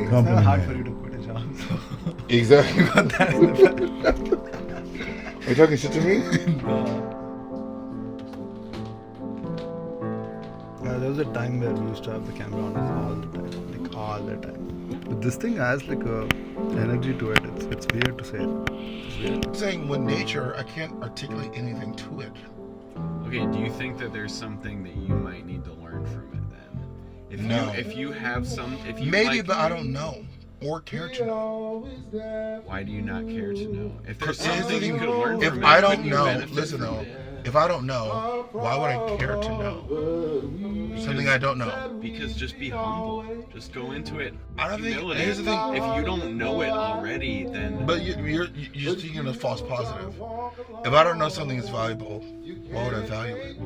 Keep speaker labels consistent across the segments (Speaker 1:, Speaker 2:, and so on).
Speaker 1: company
Speaker 2: not hard
Speaker 1: man.
Speaker 2: for you to quit a job. So.
Speaker 1: Exactly.
Speaker 2: You got that in the back.
Speaker 1: Are you talking shit to me?
Speaker 2: Yeah, there was a time where we used to have the camera on us all the time, like all the time. But this thing has like a energy to it. It's weird to say it. It's weird.
Speaker 1: I'm saying with nature, I can't articulate anything to it.
Speaker 3: Okay, do you think that there's something that you might need to learn from it then? If you have some, if you
Speaker 1: maybe,
Speaker 3: like,
Speaker 1: but I don't know or care to know.
Speaker 3: why do you not care to know? If there's
Speaker 1: Here's the
Speaker 3: something you
Speaker 1: thing,
Speaker 3: could learn
Speaker 1: if
Speaker 3: from
Speaker 1: I
Speaker 3: it,
Speaker 1: don't
Speaker 3: couldn't you
Speaker 1: know,
Speaker 3: benefit
Speaker 1: listen
Speaker 3: from
Speaker 1: though,
Speaker 3: it?
Speaker 1: if I don't know, why would I care to know something I don't know?
Speaker 3: Because just be humble. Just go into it.
Speaker 1: I don't think.
Speaker 3: Humility.
Speaker 1: Here's the thing.
Speaker 3: If you don't know it already, then.
Speaker 1: But you're speaking a false positive. If I don't know something is valuable, why would I value it?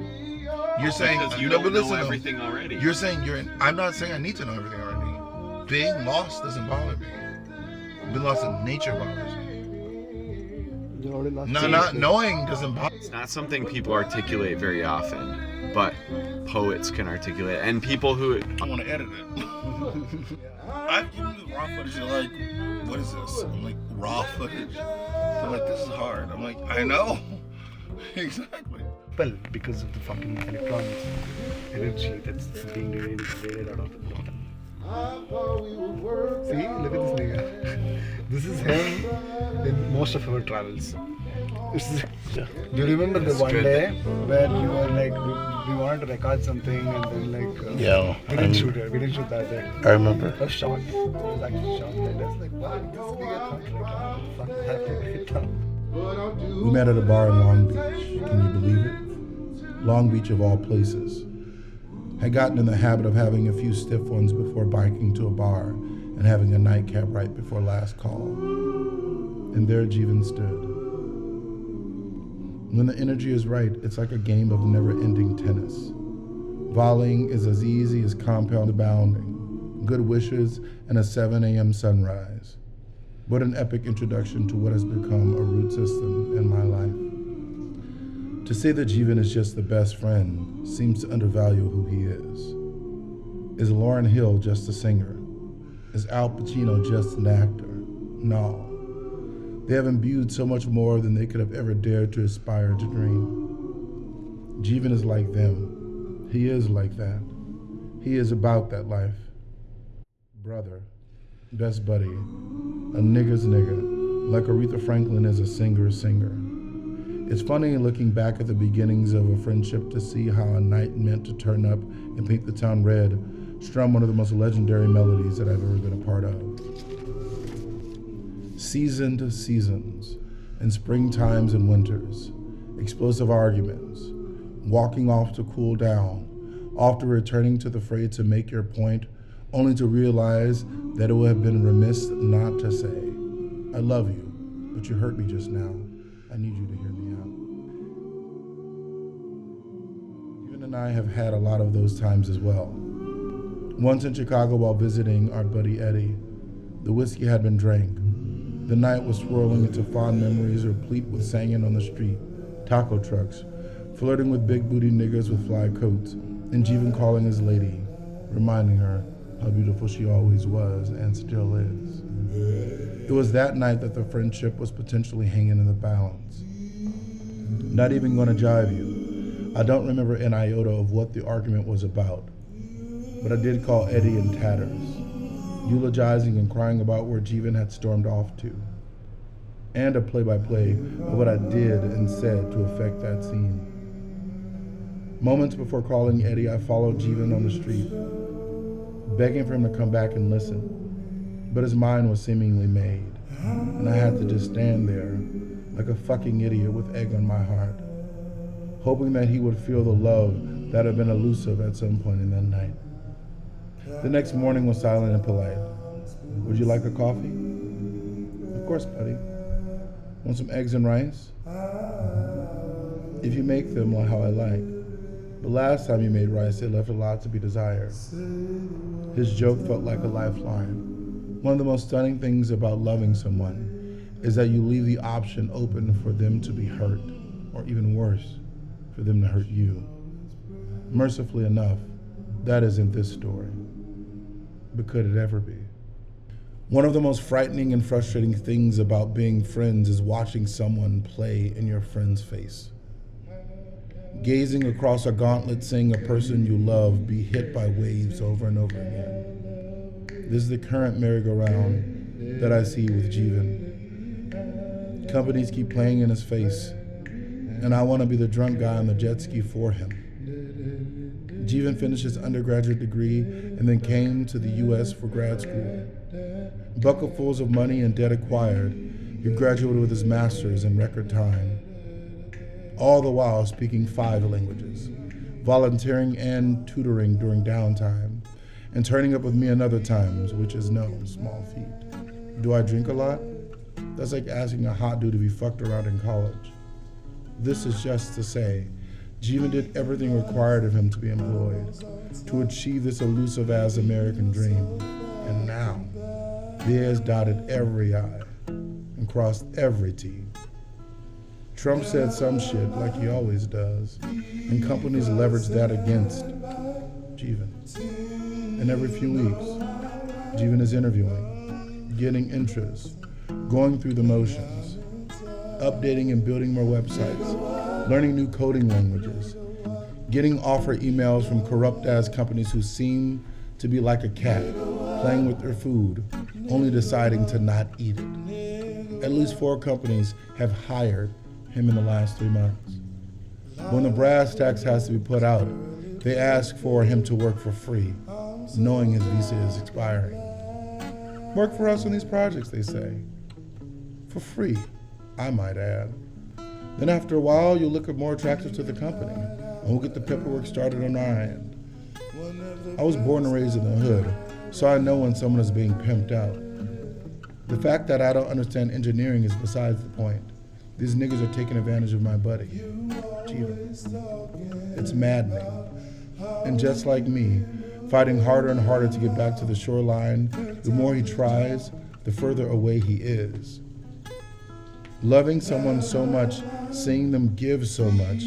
Speaker 1: You're saying
Speaker 3: because you
Speaker 1: no,
Speaker 3: don't
Speaker 1: but
Speaker 3: know
Speaker 1: listen, though.
Speaker 3: everything already.
Speaker 1: You're saying I'm not saying I need to know everything already. Being lost doesn't bother me. Being lost in nature bothers me.
Speaker 2: You already lost.
Speaker 1: No, not knowing doesn't bother.
Speaker 3: It's not something people articulate very often, but poets can articulate it. And people who.
Speaker 1: I want to edit it. I've given you raw footage. You're like, what is this? I'm like, raw footage. They're like, this is hard. I'm like, I know. Exactly.
Speaker 2: Well, because of the fucking electronics, energy that's being radiated out of the bottom. See, look at this nigga. This is him in most of our travels. Do you remember the one day where we were like, we wanted to record something and then like,
Speaker 1: Yeah.
Speaker 2: we didn't shoot it. We didn't shoot that day.
Speaker 1: I remember.
Speaker 2: It was shot. It was actually shot. And I was like, wow, this nigga thought like, how the fuck happened right now?
Speaker 1: We met at a bar in Long Beach. Can you believe it? Long Beach of all places. Had gotten in the habit of having a few stiff ones before biking to a bar and having a nightcap right before last call. And there Jeevan stood. When the energy is right, it's like a game of never-ending tennis. Volleying is as easy as compound bounding, good wishes, and a 7 a.m. sunrise. What an epic introduction to what has become a root system in my life. To say that Jeevan is just the best friend seems to undervalue who he is. Is Lauryn Hill just a singer? Is Al Pacino just an actor? No. They have imbued so much more than they could have ever dared to aspire to dream. Jeevan is like them. He is like that. He is about that life. Brother, best buddy, a nigga's nigga, like Aretha Franklin is a singer's singer. It's funny looking back at the beginnings of a friendship to see how a night meant to turn up and paint the town red strum one of the most legendary melodies that I've ever been a part of. Seasoned seasons, and springtimes and winters, explosive arguments, walking off to cool down, often returning to the fray to make your point, only to realize that it would have been remiss not to say, I love you, but you hurt me just now. I need you to hear me out. Jeevan and I have had a lot of those times as well. Once in Chicago while visiting our buddy Eddie, the whiskey had been drank. The night was swirling into fond memories replete with singing on the street, taco trucks, flirting with big booty niggas with fly coats, and Jeevan calling his lady, reminding her how beautiful she always was and still is. It was that night that the friendship was potentially hanging in the balance. Not even gonna jive you. I don't remember an iota of what the argument was about, but I did call Eddie in tatters, eulogizing and crying about where Jeevan had stormed off to, and a play-by-play of what I did and said to affect that scene. Moments before calling Eddie, I followed Jeevan on the street, begging for him to come back and listen, but his mind was seemingly made, and I had to just stand there like a fucking idiot with egg on my heart, hoping that he would feel the love that had been elusive at some point in that night. The next morning was silent and polite. Would you like a coffee? Of course, buddy. Want some eggs and rice? If you make them like how I like. But last time you made rice, it left a lot to be desired. His joke felt like a lifeline. One of the most stunning things about loving someone is that you leave the option open for them to be hurt, or even worse, for them to hurt you. Mercifully enough, that isn't this story. But could it ever be? One of the most frightening and frustrating things about being friends is watching someone play in your friend's face. Gazing across a gauntlet, seeing a person you love be hit by waves over and over again. This is the current merry-go-round that I see with Jeevan. Companies keep playing in his face, and I want to be the drunk guy on the jet ski for him. Jeevan finished his undergraduate degree and then came to the U.S. for grad school. Bucketfuls of money and debt acquired, he graduated with his master's in record time. All the while speaking 5 languages, volunteering and tutoring during downtime, and turning up with me in other times, which is no small feat. Do I drink a lot? That's like asking a hot dude to be fucked around in college. This is just to say, Jeevan did everything required of him to be employed, to achieve this elusive-ass American dream. And now, he has dotted every I and crossed every T. Trump said some shit like he always does, and companies leverage that against Jeevan. And every few weeks, Jeevan is interviewing, getting interest, going through the motions, updating and building more websites, learning new coding languages, getting offer emails from corrupt-ass companies who seem to be like a cat, playing with their food, only deciding to not eat it. At least 4 companies have hired him in the last 3 months. When the brass tacks has to be put out, they ask for him to work for free, knowing his visa is expiring. Work for us on these projects, they say. For free, I might add. Then after a while, you'll look more attractive to the company, and we'll get the paperwork started on our end. I was born and raised in the hood, so I know when someone is being pimped out. The fact that I don't understand engineering is besides the point. These niggas are taking advantage of my buddy, Jeevan. It's maddening. And just like me, fighting harder and harder to get back to the shoreline, the more he tries, the further away he is. Loving someone so much, seeing them give so much,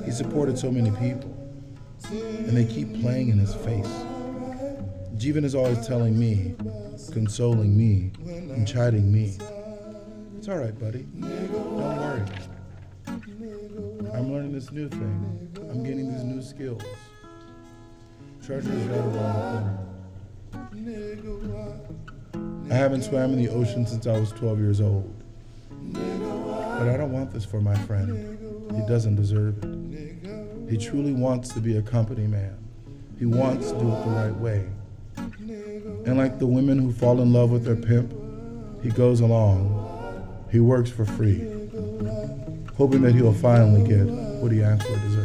Speaker 1: he supported so many people, and they keep playing in his face. Jeevan is always telling me, consoling me, and chiding me. It's all right, buddy. Don't worry. I'm learning this new thing. I'm getting these new skills. Treasure is right around the corner. I haven't swam in the ocean since I was 12 years old. But I don't want this for my friend. He doesn't deserve it. He truly wants to be a company man. He wants to do it the right way. And like the women who fall in love with their pimp, he goes along. He works for free, hoping that he'll finally get what he actually deserves.